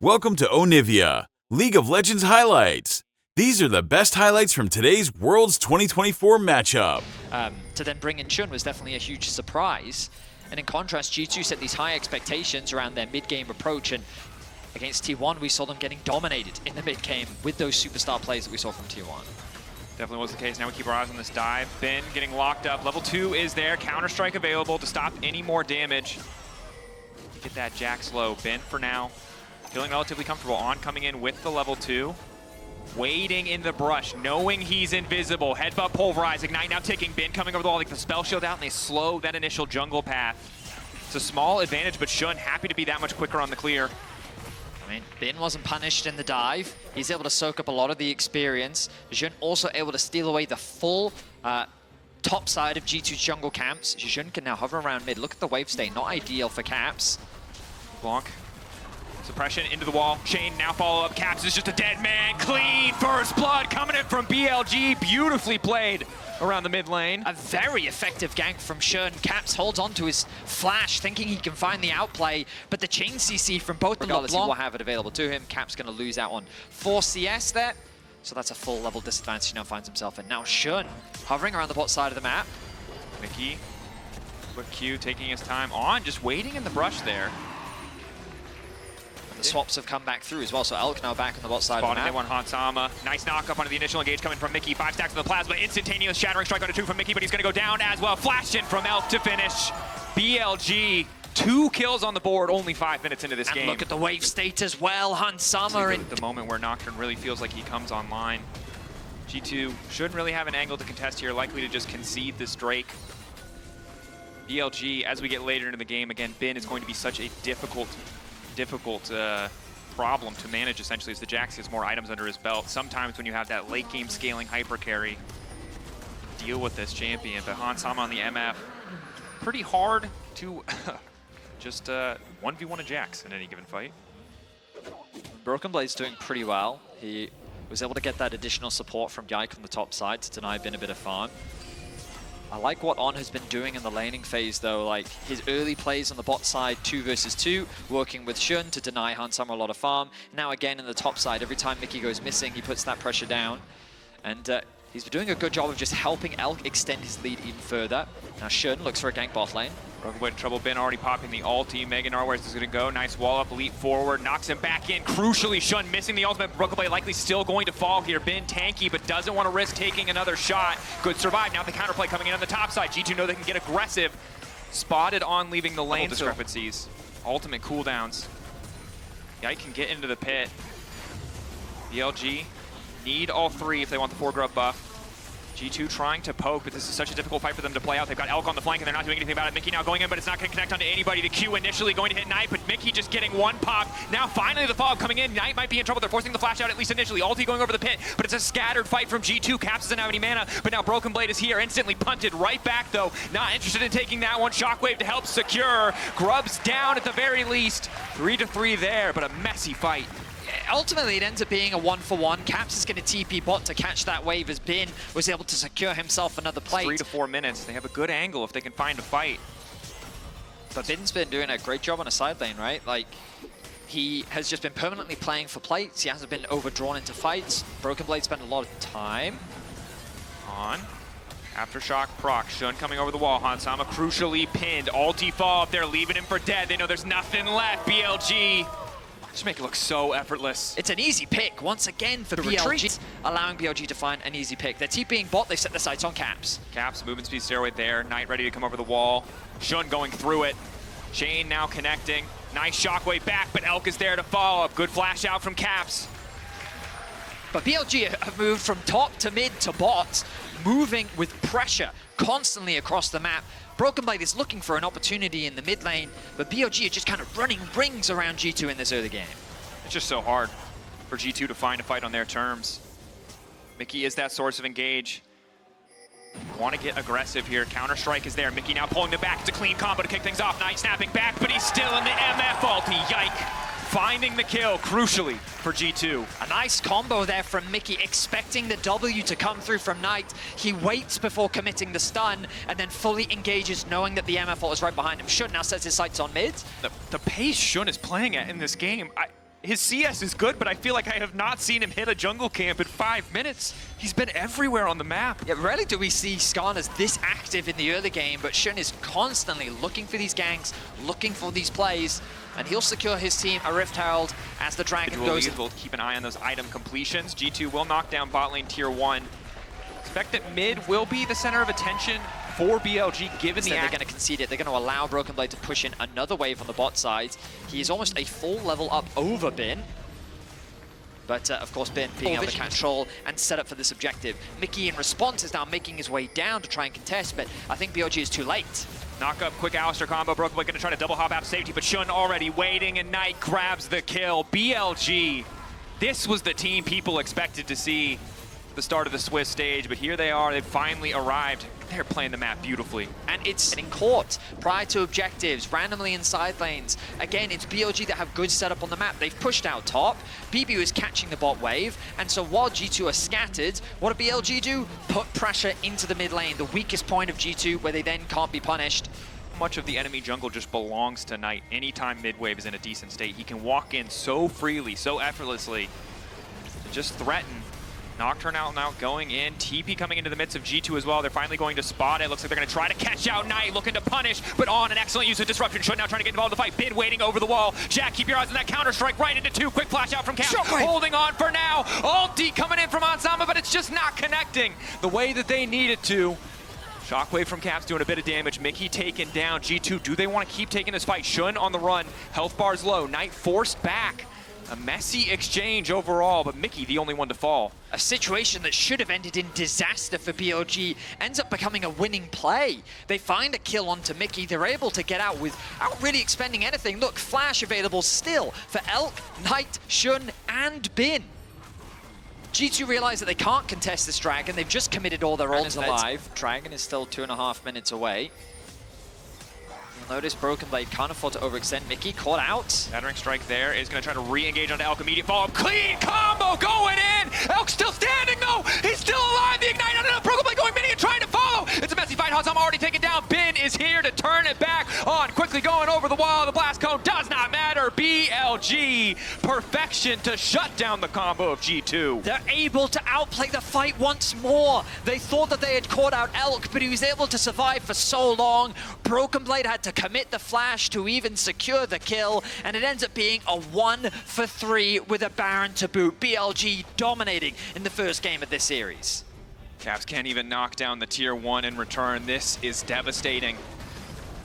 Welcome to Onivia, League of Legends highlights. These are the best highlights from today's Worlds 2024 matchup. To then bring in Shun was definitely a huge surprise. And in contrast, G2 set these high expectations around their mid-game approach, and against T1, we saw them getting dominated in the mid-game with those superstar plays that we saw from T1. Definitely was the case. Now we keep our eyes on this dive. Ben getting locked up. Level 2 is there. Counter-Strike available to stop any more damage. Get that Jax low. Ben for now feeling relatively comfortable. On coming in with the level 2. Waiting in the brush, knowing he's invisible. Headbutt pulverize, Ignite now ticking. Ben coming over the wall, like the spell shield out, and they slow that initial jungle path. It's a small advantage, but Shun happy to be that much quicker on the clear. I mean, Bin wasn't punished in the dive. He's able to soak up a lot of the experience. Jun also able to steal away the full top side of G2's jungle camps. Jun can now hover around mid. Look at the wave state, not ideal for Caps. Blanc. Suppression into the wall. Shane now follow up. Caps is just a dead man. Clean first blood coming in from BLG. Beautifully played around the mid lane. A very effective gank from Shun. Caps holds on to his flash, thinking he can find the outplay, but the chain CC from both the LeBlanc, he will have it available to him. Cap's going to lose out on 4 CS there, so that's a full level disadvantage he now finds himself in. Now Shun hovering around the bot side of the map. Mickey, quick Q, taking his time on, just waiting in the brush there. The swaps have come back through as well, so Elk now back on the bot side of the map. They want Hansama. Nice knock up onto the initial engage coming from Mickey. 5 stacks on the plasma. Instantaneous shattering strike onto 2 from Mickey, but he's going to go down as well. Flash in from Elk to finish. BLG, 2 kills on the board, only 5 minutes into this game. Look at the wave state as well. Hansama in the moment where Nocturne really feels like he comes online. G2 shouldn't really have an angle to contest here, likely to just concede this Drake. BLG, as we get later into the game, again, Bin is going to be such a difficult problem to manage, essentially, as the Jax has more items under his belt. Sometimes when you have that late game scaling hyper carry, deal with this champion. But Hansama on the MF, pretty hard to just 1v1 a Jax in any given fight. Broken Blade's doing pretty well. He was able to get that additional support from Yike on the top side to deny Bin a bit of farm. I like what On has been doing in the laning phase though, like his early plays on the bot side, 2 versus 2, working with Shun to deny Hansama a lot of farm. Now again in the top side, every time Mickey goes missing, he puts that pressure down. And he's been doing a good job of just helping Elk extend his lead even further. Now Shun looks for a gank bot lane. Broken Blade in trouble. Ben already popping the ulti. Meganar, where's this going to go? Nice wall up, leap forward, knocks him back in. Crucially, Shun missing the ultimate. Broken Blade likely still going to fall here. Ben tanky, but doesn't want to risk taking another shot. Good survive. Now the counterplay coming in on the top side. G2 know they can get aggressive. Spotted On leaving the lane discrepancies. Ultimate cooldowns. Yike can get into the pit. BLG need all 3 if they want the 4-grub buff. G2 trying to poke, but this is such a difficult fight for them to play out. They've got Elk on the flank, and they're not doing anything about it. Mickey now going in, but it's not going to connect onto anybody. The Q initially going to hit Knight, but Mickey just getting 1 pop. Now finally the follow-up coming in. Knight might be in trouble. They're forcing the flash out, at least initially. Ulti going over the pit, but it's a scattered fight from G2. Caps doesn't have any mana, but now Broken Blade is here. Instantly punted right back, though. Not interested in taking that one. Shockwave to help secure. Grub's down at the very least. 3-3 there, but a messy fight. Ultimately, it ends up being a 1-for-1. Caps is going to TP bot to catch that wave as Bin was able to secure himself another plate. 3 to 4 minutes. They have a good angle if they can find a fight. But Bin's been doing a great job on a side lane, right? Like, he has just been permanently playing for plates. He hasn't been overdrawn into fights. Broken Blade spent a lot of time. On. Aftershock proc. Shun coming over the wall. Hansama crucially pinned. Ulti fall up there, leaving him for dead. They know there's nothing left. BLG. Just make it look so effortless. It's an easy pick once again for BLG, allowing BLG to find an easy pick. They're TPing bot, they set their sights on Caps. Caps, movement speed stairway there. Knight ready to come over the wall. Shun going through it. Shane now connecting. Nice shockwave back, but Elk is there to follow up. Good flash out from Caps. But BLG have moved from top to mid to bot, moving with pressure constantly across the map. Broken Blade is looking for an opportunity in the mid lane, but BLG are just kind of running rings around G2 in this early game. It's just so hard for G2 to find a fight on their terms. Mickey is that source of engage. Want to get aggressive here. Counter-Strike is there. Mickey now pulling them back. It's a clean combo to kick things off. Knight snapping back, but he's still in the MF ulti. Yike. Finding the kill, crucially, for G2. A nice combo there from Mickey, expecting the W to come through from Knight. He waits before committing the stun, and then fully engages, knowing that the MF ult is right behind him. Shun now sets his sights on mid. The pace Shun is playing at in this game, his CS is good, but I feel like I have not seen him hit a jungle camp in 5 minutes. He's been everywhere on the map. Yeah, rarely do we see Skarner's this active in the early game, but Shun is constantly looking for these ganks, looking for these plays, and he'll secure his team a Rift Herald as the Dragon goes. We'll keep an eye on those item completions. G2 will knock down bot lane tier 1. Expect that mid will be the center of attention for BLG, given the they're going to concede it. They're going to allow Broken Blade to push in another wave on the bot side. He is almost a full level up over Bin. But of course, Bin being able to control and set up for this objective. Mickey, in response, is now making his way down to try and contest, but I think BLG is too late. Knock up, quick Alistair combo. Broken Blade going to try to double hop out of safety, but Shun already waiting, and Knight grabs the kill. BLG, this was the team people expected to see the start of the Swiss stage, but here they are. They've finally arrived. They're playing the map beautifully. And it's getting caught prior to objectives, randomly in side lanes. Again, it's BLG that have good setup on the map. They've pushed out top. BBU is catching the bot wave. And so while G2 are scattered, what do BLG do? Put pressure into the mid lane, the weakest point of G2, where they then can't be punished. Much of the enemy jungle just belongs to Knight. Anytime mid-wave is in a decent state, he can walk in so freely, so effortlessly, and just threaten. Nocturne out now going in. TP coming into the midst of G2 as well. They're finally going to spot it. Looks like they're going to try to catch out Knight, looking to punish, but on an excellent use of disruption. Shun now trying to get involved in the fight. Bin waiting over the wall. Jack, keep your eyes on that counter strike right into 2. Quick flash out from Cap. Holding on for now. Ulti coming in from Onsama, but it's just not connecting the way that they need it to. Shockwave from Caps doing a bit of damage. Mickey taken down. G2, do they want to keep taking this fight? Shun on the run. Health bar's low. Knight forced back. A messy exchange overall, but Mickey the only one to fall. A situation that should have ended in disaster for BLG ends up becoming a winning play. They find a kill onto Mickey. They're able to get out without really expending anything. Look, Flash available still for Elk, Knight, Shun, and Bin. G2 realize that they can't contest this Dragon. They've just committed all their ultimates. Alive. Dragon is still 2.5 minutes away. Notice Broken Blade can't afford to overextend. Mickey caught out. Battering strike there is going to try to re-engage onto Elk. Immediate follow-up. Clean combo going in. Elk still standing though. He's still alive. The ignite on Broken Blade going mini and trying to follow. It's a messy fight. Hansam already taken down. Bin is here to turn it back on. Quickly going over the wall. The blast cone does not matter. BLG perfection to shut down the combo of G2. They're able to outplay the fight once more. They thought that they had caught out Elk, but he was able to survive for so long. Broken Blade had to commit the flash to even secure the kill, and it ends up being a 1-for-3 with a Baron to boot. BLG dominating in the first game of this series. Caps can't even knock down the tier 1 in return. This is devastating.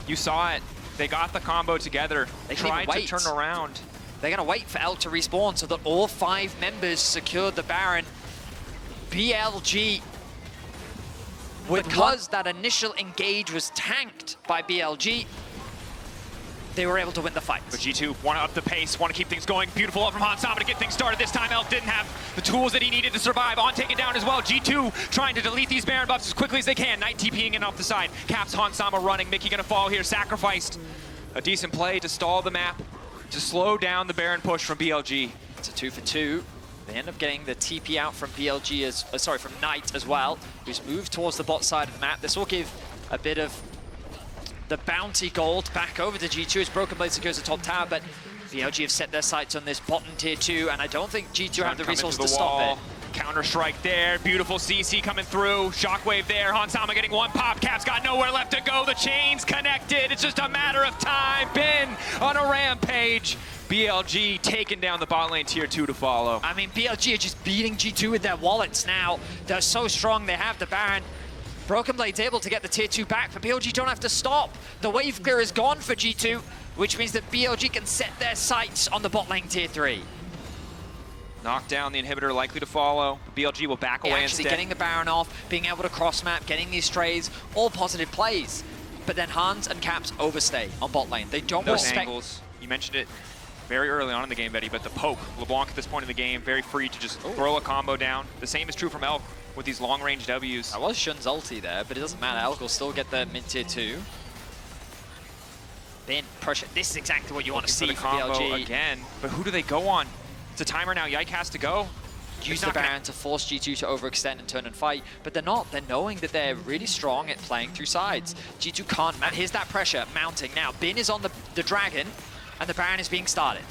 You saw it. They got the combo together. They tried to turn around. They're going to wait for Elk to respawn so that all 5 members secured the Baron. BLG, because that initial engage was tanked by BLG, they were able to win the fight. But G2 want to up the pace, want to keep things going. Beautiful up from Hansama to get things started. This time Elk didn't have the tools that he needed to survive. On taken down as well. G2 trying to delete these Baron buffs as quickly as they can. Knight TPing in off the side. Caps Hansama running. Mickey gonna fall here. Sacrificed. A decent play to stall the map, to slow down the Baron push from BLG. It's a 2-for-2. They end up getting the TP out from BLG from Knight as well, who's moved towards the bot side of the map. This will give a bit of the bounty gold back over to G2 as Broken Blade secures the top tower, but BLG have set their sights on this bottom tier 2, and I don't think G2 have the resources to stop it. Counter strike there, beautiful CC coming through, shockwave there, Hansama getting 1 pop, Caps got nowhere left to go, the chain's connected, it's just a matter of time, Bin on a rampage. BLG taking down the bot lane tier 2 to follow. I mean, BLG are just beating G2 with their wallets now. They're so strong, they have the Baron. Broken Blade's able to get the tier 2 back, but BLG don't have to stop. The wave clear is gone for G2, which means that BLG can set their sights on the bot lane tier 3. Knock down the inhibitor, likely to follow. BLG will back away instead. Actually getting the Baron off, being able to cross map, getting these strays, all positive plays. But then Hans and Caps overstay on bot lane. They don't respect angles. You mentioned it very early on in the game, Betty, but the poke. LeBlanc at this point in the game, very free to just throw a combo down. The same is true from Elk with these long-range Ws. That was Shun's ulti there, but it doesn't matter. Elk will still get the mid-tier 2. Then pressure. This is exactly what you want to see from BLG. Again, but who do they go on? It's a timer now. Yike has to go. Use the Baron to force G2 to overextend and turn and fight, but they're not. They're knowing that they're really strong at playing through sides. G2 can't mount. Here's that pressure mounting now. Bin is on the Dragon, and the Baron is being started.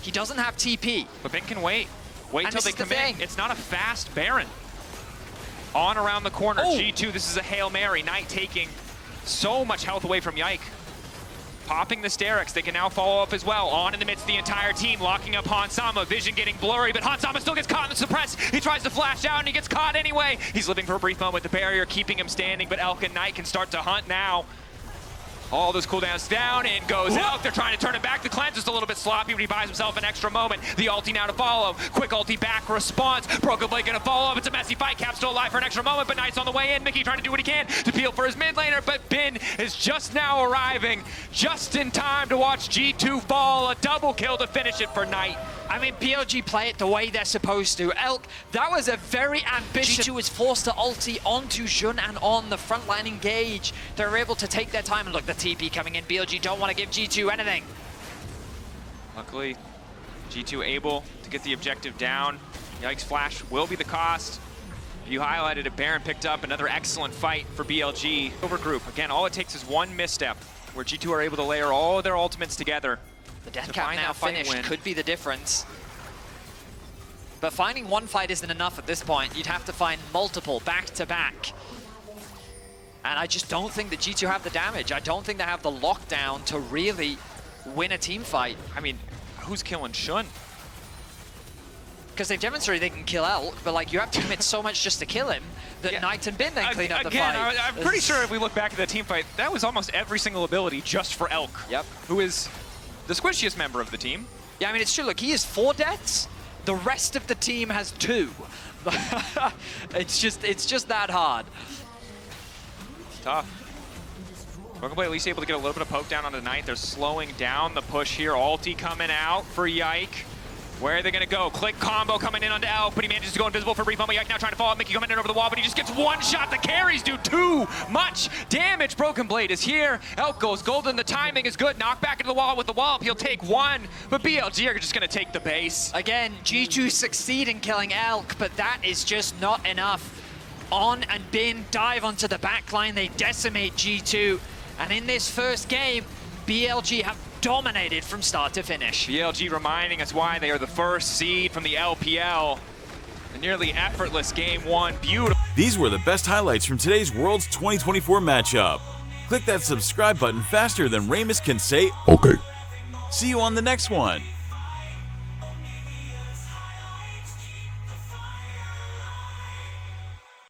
He doesn't have TP. But Ben can wait. Wait And till this they is the come in. thing. It's not a fast Baron. On around the corner, Oh. G2, this is a Hail Mary. Knight taking so much health away from Yike. Popping the Sterix, they can now follow up as well. On in the midst of the entire team, locking up Hansama. Vision getting blurry, but Hansama still gets caught in the suppress. He tries to flash out and he gets caught anyway. He's living for a brief moment. The barrier keeping him standing, but Elk and Knight can start to hunt now. All those cooldowns down, and goes out. They're trying to turn it back. The cleanse is a little bit sloppy, but he buys himself an extra moment. The ulti now to follow. Quick ulti back response. Broken Blade gonna follow up. It's a messy fight. Cap still alive for an extra moment, but Knight's on the way in. Mickey trying to do what he can to peel for his mid laner, but Bin is just now arriving, just in time to watch G2 fall. A double kill to finish it for Knight. I mean, BLG play it the way they're supposed to. Elk, that was a very ambitious... G2 was forced to ulti onto Jun and on the frontline engage. They're able to take their time, and look, the TP coming in. BLG don't want to give G2 anything. Luckily, G2 able to get the objective down. Yike's flash will be the cost. You highlighted it, Baron picked up another excellent fight for BLG. Over group, again, all it takes is one misstep where G2 are able to layer all of their ultimates together. The death cap now finished could be the difference. But finding one fight isn't enough at this point. You'd have to find multiple back-to-back. And I just don't think that G2 have the damage. I don't think they have the lockdown to really win a team fight. I mean, who's killing Shun? Because they've demonstrated they can kill Elk, but like you have to commit so much just to kill him that Knight and Bin then clean up the fight. I'm pretty sure if we look back at the team fight, that was almost every single ability just for Elk. Yep. Who is the squishiest member of the team. Yeah, I mean, it's true. Look, he has 4 deaths. The rest of the team has 2. It's just that hard. It's tough. Broken Blade at least able to get a little bit of poke down on the Knight. They're slowing down the push here. Ulti coming out for Yike. Where are they going to go? Click combo coming in onto Elk, but he manages to go invisible for a brief moment. Yike now trying to follow up. Mickey coming in over the wall, but he just gets one shot. The carries do too much damage. Broken Blade is here. Elk goes golden. The timing is good. Knock back into the wall with the wall. He'll take one, but BLG are just going to take the base. Again, G2 succeed in killing Elk, but that is just not enough. On and Bin dive onto the backline. They decimate G2. And in this first game, BLG have dominated from start to finish. BLG reminding us why they are the first seed from the LPL. A nearly effortless game 1. Beautiful. These were the best highlights from today's Worlds 2024 matchup. Click that subscribe button faster than Ramus can say, Okay. see you on the next one.